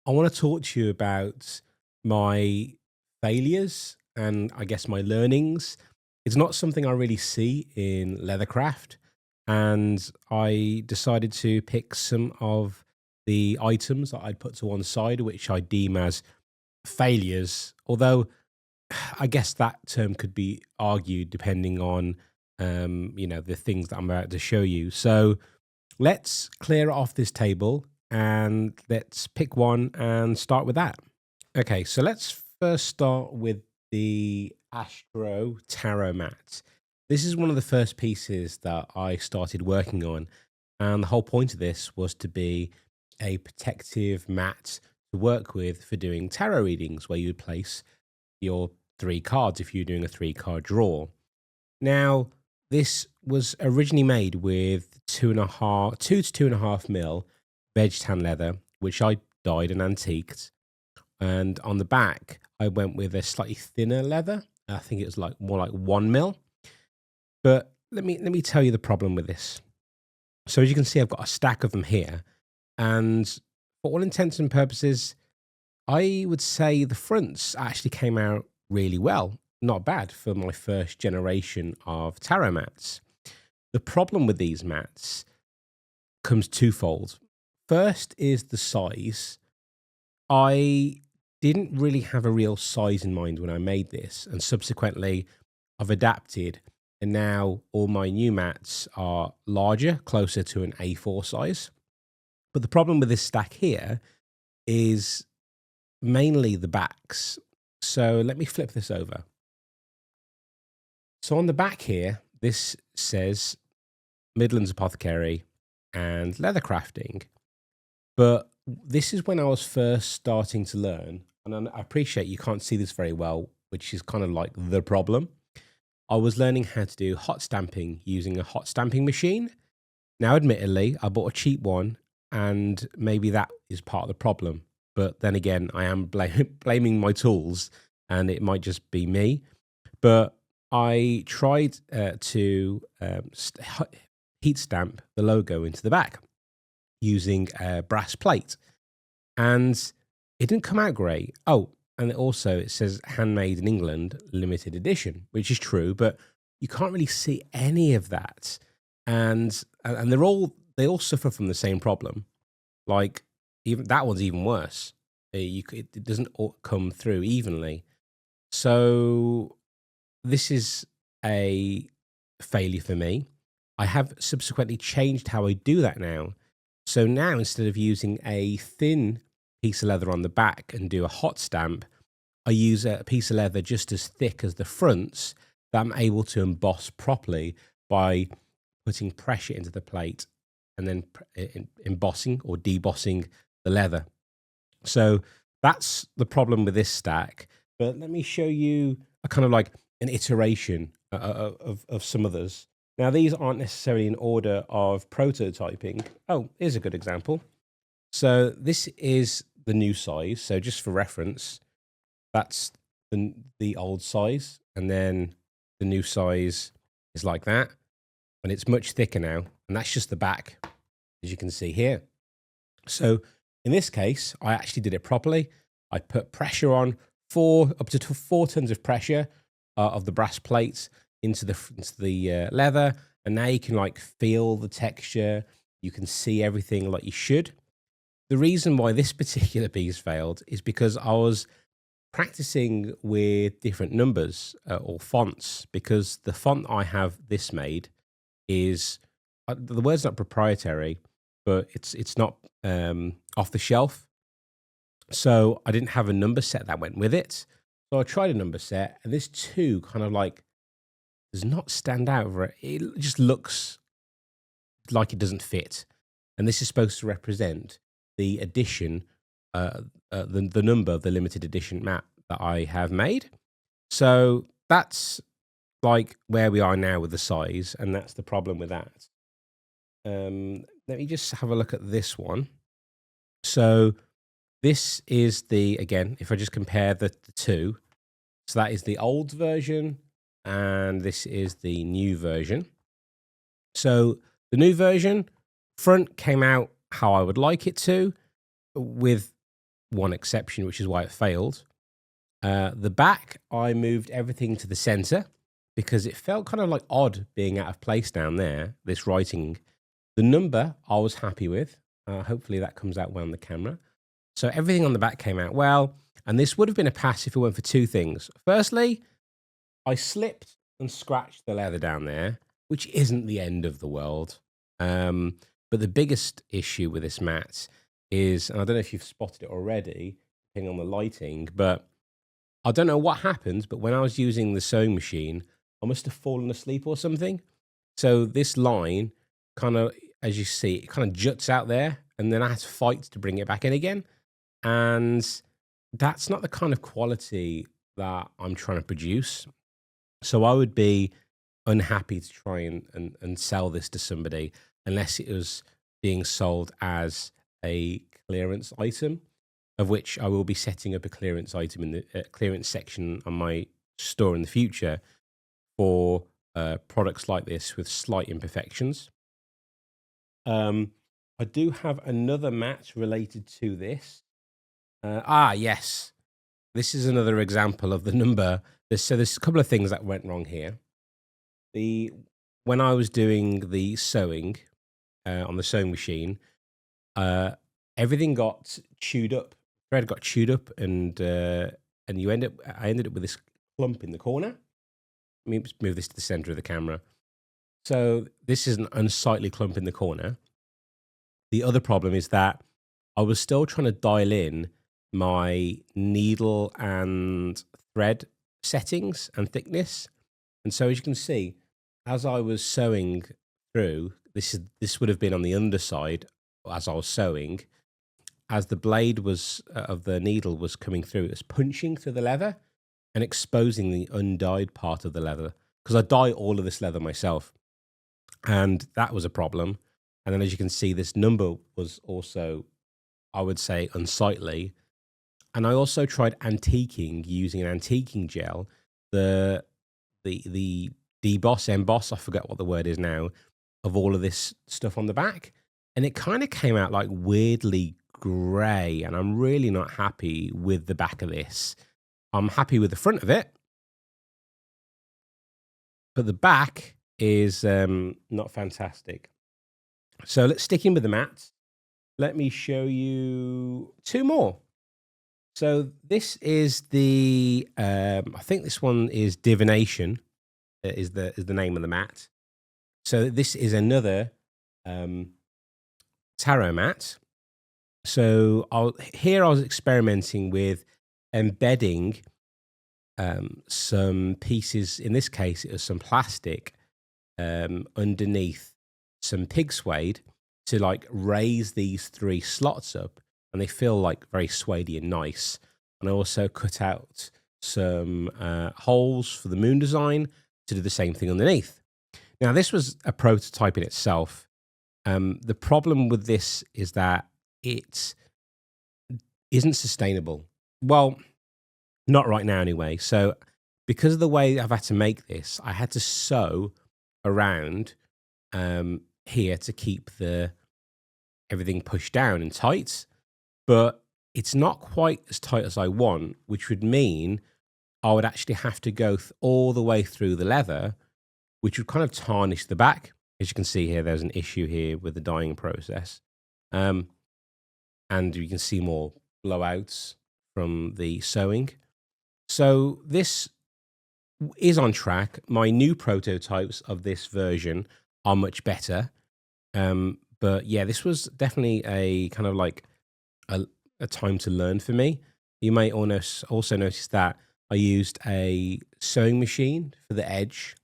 I want to talk to you about my failures and I guess my learnings. It's not something I really see in Leathercraft. And I decided to pick some of the items that I'd put to one side, which I deem as failures. Although I guess that term could be argued depending on, the things that I'm about to show you. So let's clear it off this table and let's pick one and start with that. Okay, so let's first start with the Astro Tarot mat. This is one of the first pieces that I started working on, and the whole point of this was to be a protective mat to work with for doing tarot readings, where you would place your three cards if you're doing a three-card draw. Now, this was originally made with 2 to 2.5 mil veg tan leather, which I dyed and antiqued. And on the back, I went with a slightly thinner leather. I think it was like more like 1 mil. But let me tell you the problem with this. So as you can see, I've got a stack of them here, and for all intents and purposes, I would say the fronts actually came out really well. Not bad for my first generation of tarot mats. The problem with these mats comes twofold. First is the size. I didn't really have a real size in mind when I made this, and subsequently, I've adapted, and now all my new mats are larger, closer to an A4 size. But the problem with this stack here is mainly the backs. So let me flip this over. So on the back here, this says Midlands Apothecary and Leathercrafting. But this is when I was first starting to learn, and I appreciate you can't see this very well, which is kind of like the problem. I was learning how to do hot stamping using a hot stamping machine. Now, admittedly, I bought a cheap one, and maybe that is part of the problem. But then again, I am blaming my tools, and it might just be me. But I tried to heat stamp the logo into the back using a brass plate, and it didn't come out great. Oh, and it says handmade in England, limited edition, which is true, but you can't really see any of that. And they all suffer from the same problem. Like, even that one's even worse. It doesn't all come through evenly. So this is a failure for me. I have subsequently changed how I do that now. So now, instead of using a thin piece of leather on the back and do a hot stamp, I use a piece of leather just as thick as the fronts that I'm able to emboss properly by putting pressure into the plate and then embossing or debossing the leather. So that's the problem with this stack. But let me show you a kind of like an iteration of some others. Now, these aren't necessarily in order of prototyping. Oh, here's a good example. So this is the new size. So just for reference, that's the old size. And then the new size is like that. And it's much thicker now. And that's just the back, as you can see here. So in this case, I actually did it properly. I put pressure on up to 4 tons of pressure of the brass plates into the leather, and now you can like feel the texture. You can see everything like you should. The reason why this particular piece failed is because I was practicing with different numbers or fonts, because the font I have this made is the word's not proprietary, but it's not off the shelf. So I didn't have a number set that went with it. So I tried a number set, and this 2 kind of like does not stand out. It just looks like it doesn't fit. And this is supposed to represent the edition, the number of the limited edition mat that I have made. So that's like where we are now with the size, and that's the problem with that. Let me just have a look at this one. So this is again, if I just compare the two, so that is the old version, and this is the new version. So the new version, front came out how I would like it to, with one exception, which is why it failed. The back, I moved everything to the center because it felt kind of like odd being out of place down there, this writing. The number I was happy with. Hopefully that comes out well on the camera. So everything on the back came out well. And this would have been a pass if it went for two things. Firstly, I slipped and scratched the leather down there, which isn't the end of the world. But the biggest issue with this mat is, and I don't know if you've spotted it already, depending on the lighting, but I don't know what happened, but when I was using the sewing machine, I must have fallen asleep or something. So this line kind of, as you see, it kind of juts out there, and then I had to fight to bring it back in again. And that's not the kind of quality that I'm trying to produce. So I would be unhappy to try and sell this to somebody unless it was being sold as a clearance item, of which I will be setting up a clearance item in the clearance section on my store in the future for products like this with slight imperfections. I do have another mat related to this. Yes. This is another example of the number. So there's a couple of things that went wrong here. When I was doing the sewing on the sewing machine, everything got chewed up. Thread got chewed up, and I ended up with this clump in the corner. Let me move this to the center of the camera. So this is an unsightly clump in the corner. The other problem is that I was still trying to dial in my needle and thread settings and thickness. And so as you can see, as I was sewing through, this would have been on the underside as I was sewing, as the blade was of the needle was coming through, it was punching through the leather and exposing the undyed part of the leather, because I dye all of this leather myself. And that was a problem. And then as you can see, this number was also, I would say, unsightly. And I also tried antiquing using an antiquing gel, the deboss, emboss, I forget what the word is now, of all of this stuff on the back. And it kind of came out like weirdly grey, and I'm really not happy with the back of this. I'm happy with the front of it, but the back is not fantastic. So let's stick in with the mats. Let me show you two more. So this is the, I think this one is Divination, is the name of the mat. So this is another tarot mat. So here I was experimenting with embedding some pieces. In this case, it was some plastic underneath some pig suede to like raise these three slots up, and they feel like very suedey and nice. And I also cut out some holes for the moon design to do the same thing underneath. Now, this was a prototype in itself. The problem with this is that it isn't sustainable. Well, not right now anyway. So because of the way I've had to make this, I had to sew around here to keep everything pushed down and tight. But it's not quite as tight as I want, which would mean I would actually have to go all the way through the leather, which would kind of tarnish the back. As you can see here, there's an issue here with the dyeing process. And you can see more blowouts from the sewing. So this is on track. My new prototypes of this version are much better. But yeah, this was definitely a kind of like a time to learn for me. You may also notice that I used a sewing machine for the edge,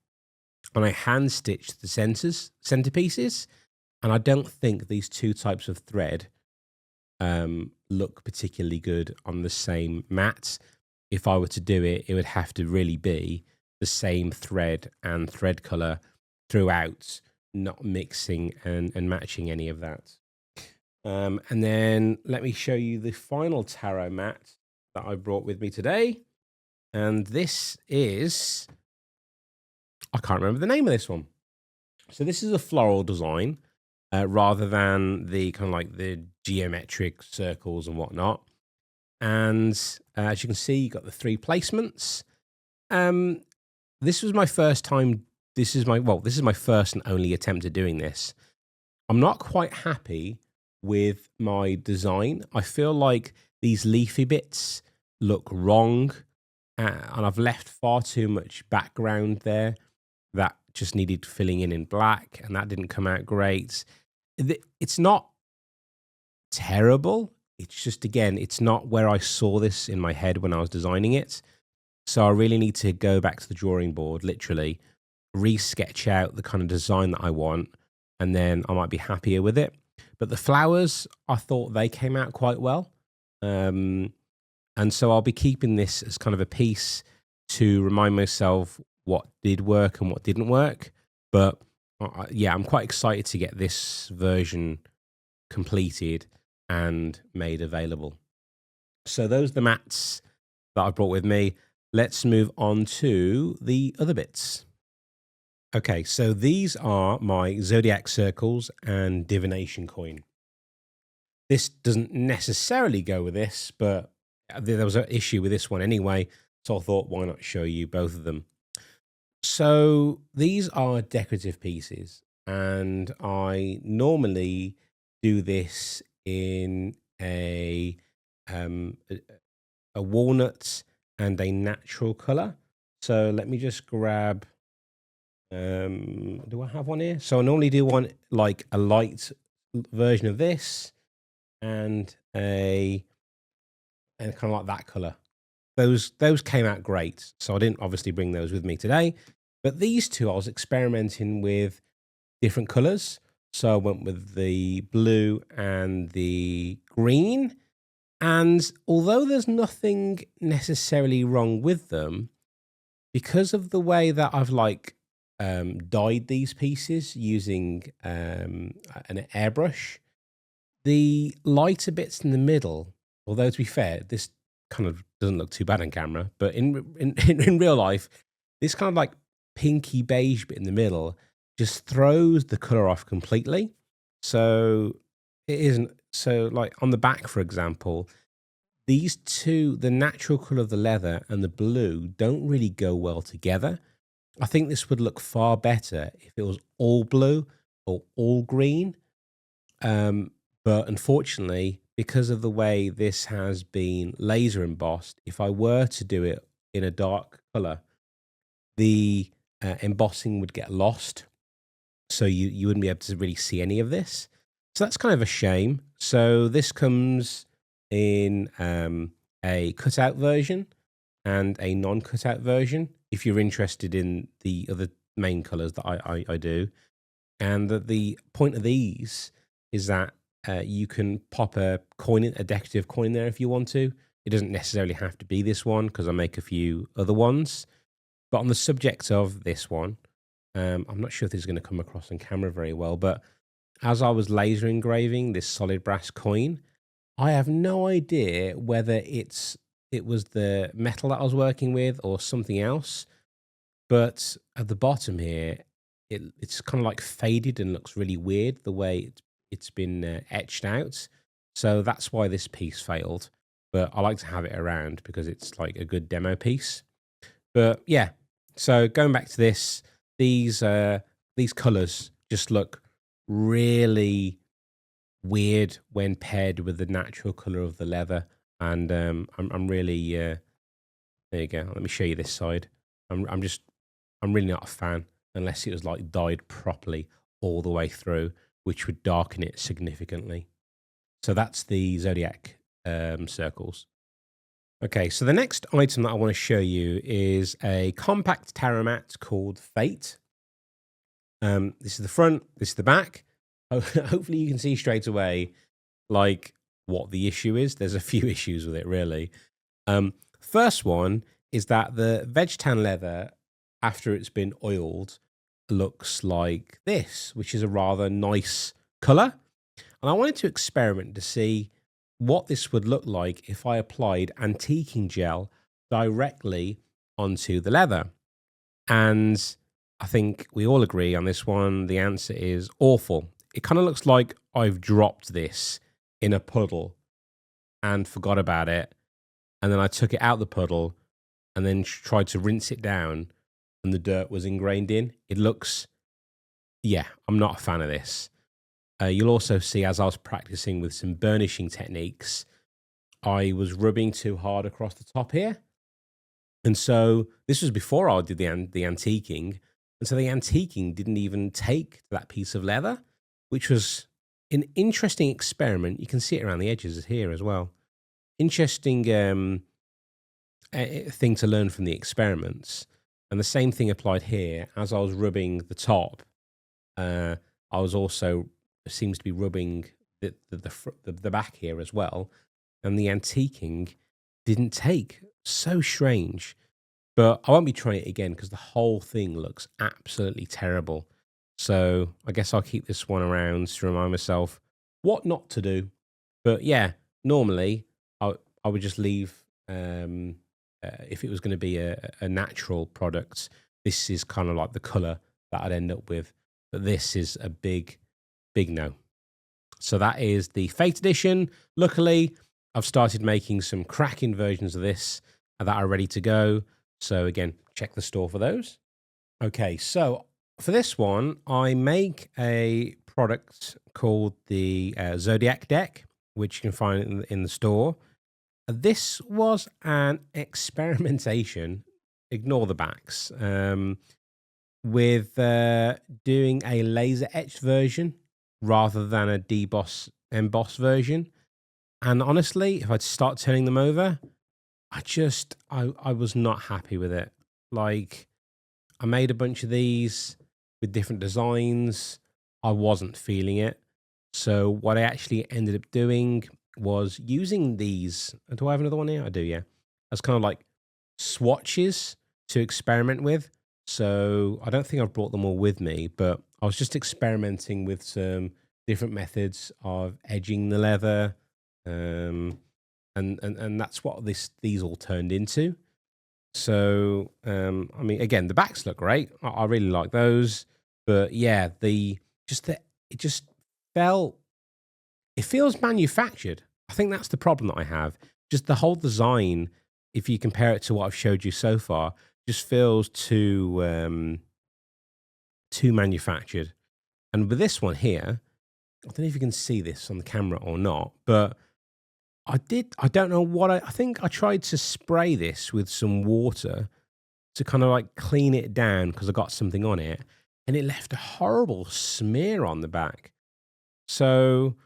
and I hand stitched the centerpieces. And I don't think these two types of thread look particularly good on the same mat. If I were to do it, it would have to really be the same thread and thread color throughout, not mixing and matching any of that. And then let me show you the final tarot mat that I brought with me today. And this is, I can't remember the name of this one. So this is a floral design rather than the kind of like the geometric circles and whatnot. And as you can see, you got the 3 placements. This was my first time. This is my first and only attempt at doing this. I'm not quite happy with my design. I feel like these leafy bits look wrong, and I've left far too much background there that just needed filling in black, and that didn't come out great. It's not terrible. It's just, again, it's not where I saw this in my head when I was designing it. So I really need to go back to the drawing board, literally, re-sketch out the kind of design that I want, and then I might be happier with it. But the flowers, I thought they came out quite well. And so I'll be keeping this as kind of a piece to remind myself what did work and what didn't work. But yeah, I'm quite excited to get this version completed and made available. So those are the mats that I brought with me. Let's move on to the other bits. Okay, so these are my zodiac circles and divination coin. This doesn't necessarily go with this, but there was an issue with this one anyway, so I thought, why not show you both of them? So these are decorative pieces, and I normally do this in a walnut and a natural color. So let me just grab. Do I have one here? So I normally do one like a light version of this, and kind of like that color. Those came out great. So I didn't obviously bring those with me today, but these two I was experimenting with different colors. So I went with the blue and the green. And although there's nothing necessarily wrong with them, because of the way that I've dyed these pieces using an airbrush, the lighter bits in the middle, although to be fair, this kind of doesn't look too bad on camera, but in real life, this kind of like pinky beige bit in the middle just throws the color off completely. So it isn't, so like on the back, for example, these two, the natural color of the leather and the blue, don't really go well together. I think this would look far better if it was all blue or all green. But unfortunately, because of the way this has been laser embossed, if I were to do it in a dark color, the embossing would get lost. So you wouldn't be able to really see any of this. So that's kind of a shame. So this comes in a cutout version and a non-cutout version, if you're interested in the other main colors that I do. And the point of these is that you can pop a decorative coin in there if you want to. It doesn't necessarily have to be this one, because I make a few other ones. But on the subject of this one, I'm not sure if this is going to come across on camera very well, but as I was laser engraving this solid brass coin, I have no idea whether it was the metal that I was working with or something else. But at the bottom here, it's kind of like faded and looks really weird the way it's been etched out. So that's why this piece failed. But I like to have it around because it's like a good demo piece. But yeah, so going back to this, these colors just look really weird when paired with the natural color of the leather. And I'm really there you go. Let me show you this side. I'm really not a fan unless it was like dyed properly all the way through, which would darken it significantly. So that's the zodiac circles. Okay, so the next item that I want to show you is a compact tarot mat called Fate. This is the front, this is the back. Hopefully you can see straight away like what the issue is. There's a few issues with it, really. First one is that the veg tan leather, after it's been oiled, looks like this, which is a rather nice color. And I wanted to experiment to see what this would look like if I applied antiquing gel directly onto the leather. And I think we all agree on this one. The answer is awful. It kind of looks like I've dropped this in a puddle and forgot about it. and then I took it out the puddle and then tried to rinse it down, and the dirt was ingrained in. It looks, yeah, I'm not a fan of this. You'll also see as I was practicing with some burnishing techniques, I was rubbing too hard across the top here. And so this was before I did the antiquing. And so the antiquing didn't even take to that piece of leather, which was an interesting experiment. You can see it around the edges here as well. Interesting thing to learn from the experiments. And the same thing applied here. As I was rubbing the top, I was also seems to be rubbing the back here as well. And the antiquing didn't take. So strange. But I won't be trying it again because the whole thing looks absolutely terrible. So I guess I'll keep this one around to remind myself what not to do. But yeah, normally I would just leave, if it was going to be a natural product, this is kind of like the color that I'd end up with. But this is a big, big no. So that is the Fate Edition. Luckily, I've started making some cracking versions of this that are ready to go. So again, check the store for those. Okay, so for this one, I make a product called the Zodiac deck, which you can find in the store. This was an experimentation, ignore the backs, with doing a laser etched version rather than a emboss version. And honestly, if I'd start turning them over, I was not happy with it. Like, I made a bunch of these with different designs. I wasn't feeling it. So what I actually ended up doing was using these. Do I have another one here? I do, yeah. As kind of like swatches to experiment with. So I don't think I've brought them all with me, but I was just experimenting with some different methods of edging the leather. And that's what these all turned into. So I mean, again, the backs look great. I really like those, but yeah, it just felt, it feels manufactured. I think that's the problem that I have. Just the whole design, if you compare it to what I've showed you so far, just feels too manufactured. And with this one here, I don't know if you can see this on the camera or not, but I don't know what I think I tried to spray this with some water to kind of like clean it down because I got something on it, and it left a horrible smear on the back. So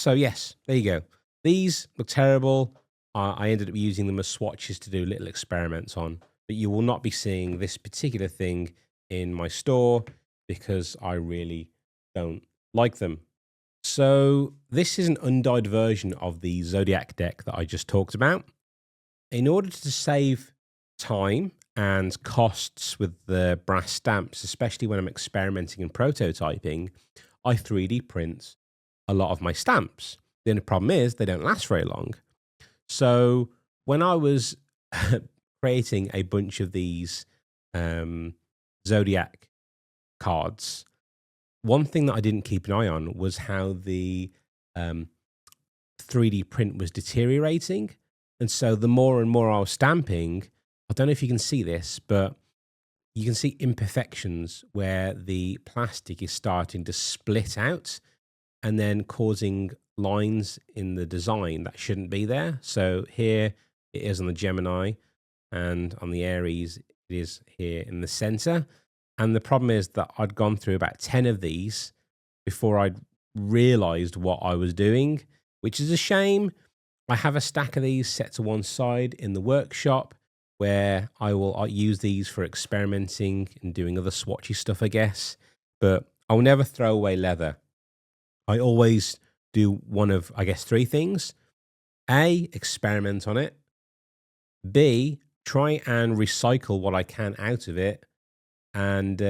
yes, there you go. These look terrible. I ended up using them as swatches to do little experiments on, but you will not be seeing this particular thing in my store because I really don't like them. So this is an undyed version of the Zodiac deck that I just talked about. In order to save time and costs with the brass stamps, especially when I'm experimenting and prototyping, I 3D print a lot of my stamps. The only problem is they don't last very long. So when I was creating a bunch of these Zodiac cards, one thing that I didn't keep an eye on was how the 3D print was deteriorating. And so the more and more I was stamping, I don't know if you can see this, but you can see imperfections where the plastic is starting to split out and then causing lines in the design that shouldn't be there. So here it is on the Gemini, and on the Aries it is here in the center. And the problem is that I'd gone through about 10 of these before I'd realized what I was doing, which is a shame. I have a stack of these set to one side in the workshop where I'll use these for experimenting and doing other swatchy stuff, I guess. But I'll never throw away leather. I always do one of, I guess, three things. A, experiment on it. B, try and recycle what I can out of it. And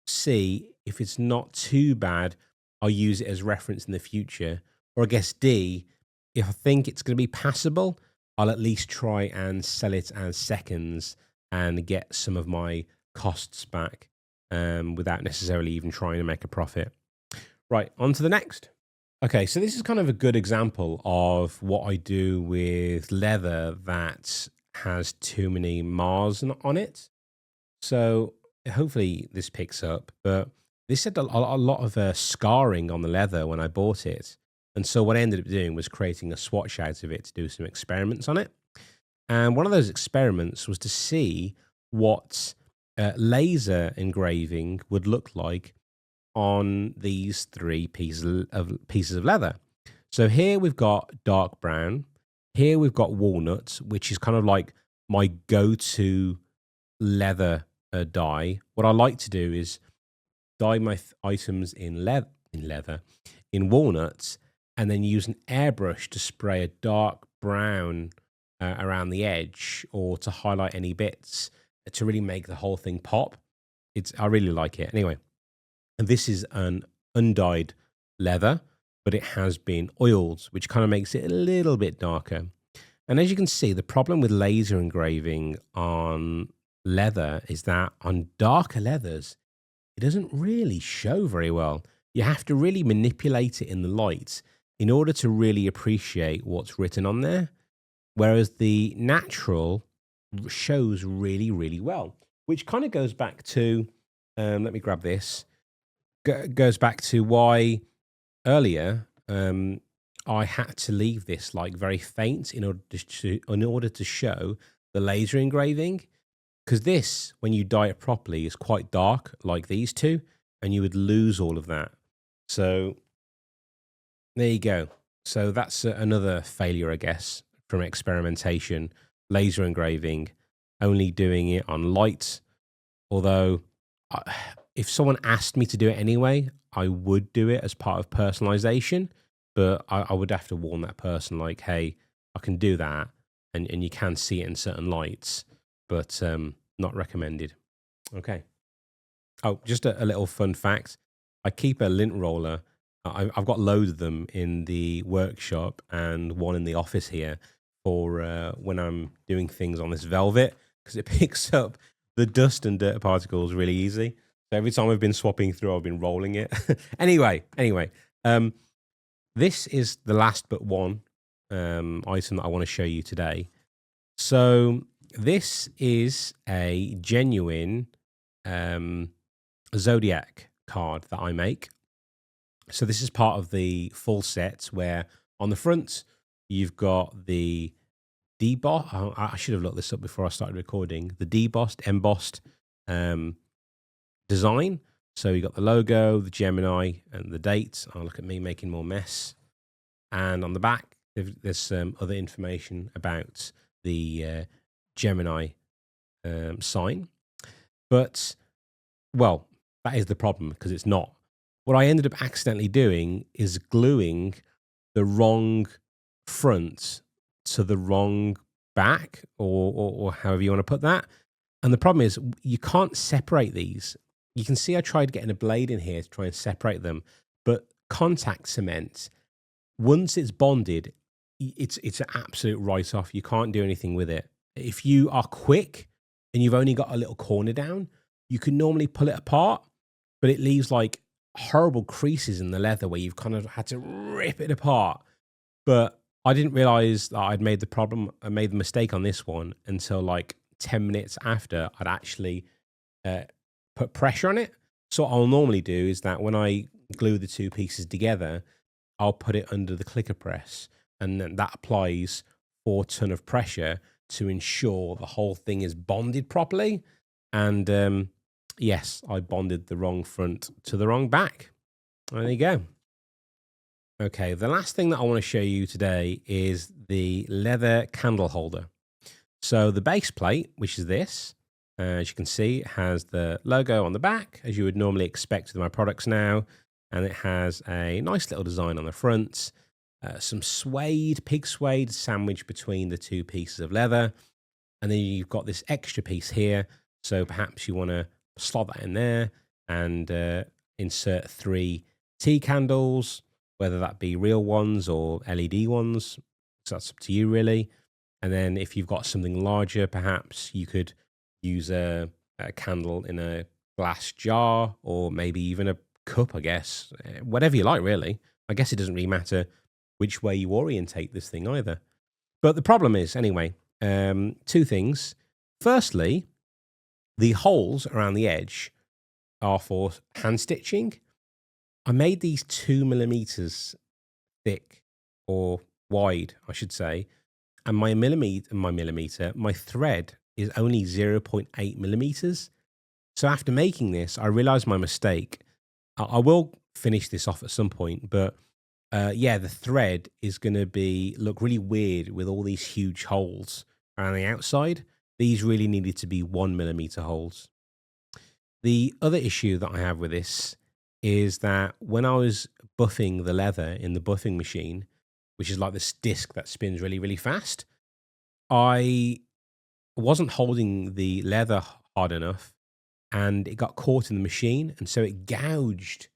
C, if it's not too bad, I'll use it as reference in the future. Or I guess D, if I think it's going to be passable, I'll at least try and sell it as seconds and get some of my costs back without necessarily even trying to make a profit. Right, on to the next. Okay, so this is kind of a good example of what I do with leather that has too many Mars on it. So hopefully this picks up, but this had a lot of scarring on the leather when I bought it. And so what I ended up doing was creating a swatch out of it to do some experiments on it. And one of those experiments was to see what laser engraving would look like on these three pieces of leather. So here we've got dark brown. Here we've got walnut, which is kind of like my go-to leather dye. What I like to do is dye my items in walnuts, and then use an airbrush to spray a dark brown around the edge or to highlight any bits to really make the whole thing pop. I really like it. Anyway, and this is an undyed leather, but it has been oiled, which kind of makes it a little bit darker. And as you can see, the problem with laser engraving on leather is that on darker leathers, it doesn't really show very well. You have to really manipulate it in the light in order to really appreciate what's written on there. Whereas the natural shows really, really well, which kind of goes back to, let me grab this, goes back to why earlier I had to leave this like very faint in order to show the laser engraving. Because this, when you dye it properly, is quite dark, like these two, and you would lose all of that. So there you go. So that's another failure, I guess, from experimentation. Laser engraving, only doing it on light. Although, if someone asked me to do it anyway, I would do it as part of personalization. But I would have to warn that person, like, hey, I can do that, and you can see it in certain lights, but not recommended. Okay. Oh, just a little fun fact. I keep a lint roller. I've got loads of them in the workshop and one in the office here for when I'm doing things on this velvet, because it picks up the dust and dirt particles really easy. So every time I've been swapping through, I've been rolling it. anyway, this is the last but one item that I want to show you today. So this is a genuine Zodiac card that I make. So this is part of the full set where on the front, you've got the I should have looked this up before I started recording. The embossed design. So you got the logo, the Gemini, and the date. Oh, look at me making more mess. And on the back, there's some other information about the Gemini sign. But, well, that is the problem because it's not. What I ended up accidentally doing is gluing the wrong front to the wrong back, or however you want to put that. And the problem is you can't separate these. You can see I tried getting a blade in here to try and separate them, but contact cement, once it's bonded, it's an absolute write-off. You can't do anything with it. If you are quick and you've only got a little corner down, you can normally pull it apart, but it leaves like horrible creases in the leather where you've kind of had to rip it apart. But I didn't realize that I made the mistake on this one until like 10 minutes after I'd actually put pressure on it. So what I'll normally do is that when I glue the two pieces together, I'll put it under the clicker press, and then that applies 4 tons of pressure to ensure the whole thing is bonded properly. And yes, I bonded the wrong front to the wrong back. There you go. Okay, the last thing that I want to show you today is the leather candle holder. So the base plate, which is this, as you can see, has the logo on the back, as you would normally expect with my products now. And it has a nice little design on the front, some pig suede sandwiched between the two pieces of leather. And then you've got this extra piece here. So perhaps you want to slot that in there and insert 3 tea candles, whether that be real ones or LED ones. So that's up to you, really. And then if you've got something larger, perhaps you could use a candle in a glass jar or maybe even a cup, I guess. Whatever you like, really. I guess it doesn't really matter which way you orientate this thing either. But the problem is, anyway, two things. Firstly, the holes around the edge are for hand stitching. I made these 2 millimeters thick, or wide, I should say, and my thread is only 0.8 millimeters. So after making this, I realized my mistake. I will finish this off at some point, but yeah, the thread is going to look really weird with all these huge holes around the outside. These really needed to be 1 millimeter holes. The other issue that I have with this is that when I was buffing the leather in the buffing machine, which is like this disc that spins really, really fast, I wasn't holding the leather hard enough and it got caught in the machine. And so it gouged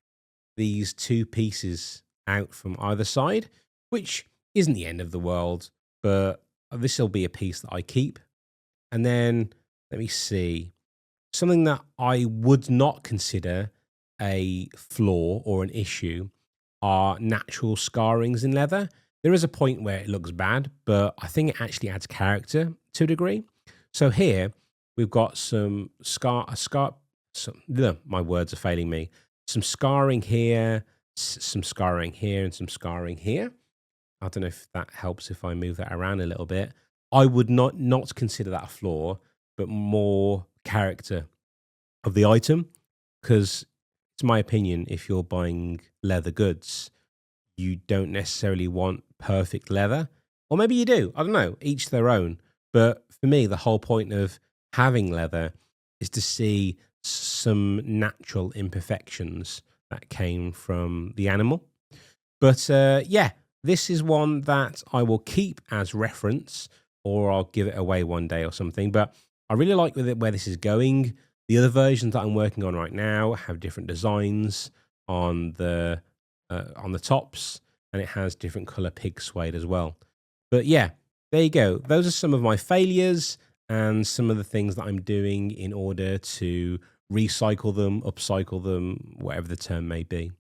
these two pieces out from either side, which isn't the end of the world, but this will be a piece that I keep. And then let me see, something that I would not consider a flaw or an issue are natural scarrings in leather. There is a point where it looks bad, but I think it actually adds character to a degree. So here we've got my words are failing me. Some scarring here, some scarring here, and some scarring here. I don't know if that helps if I move that around a little bit. I would not consider that a flaw, but more character of the item, because it's my opinion, if you're buying leather goods, you don't necessarily want perfect leather, or maybe you do. I don't know, each their own. But for me, the whole point of having leather is to see some natural imperfections that came from the animal. But yeah, this is one that I will keep as reference, or I'll give it away one day or something. But I really like where this is going. The other versions that I'm working on right now have different designs on the tops, and it has different color pig suede as well. But yeah, there you go. Those are some of my failures and some of the things that I'm doing in order to recycle them, upcycle them, whatever the term may be.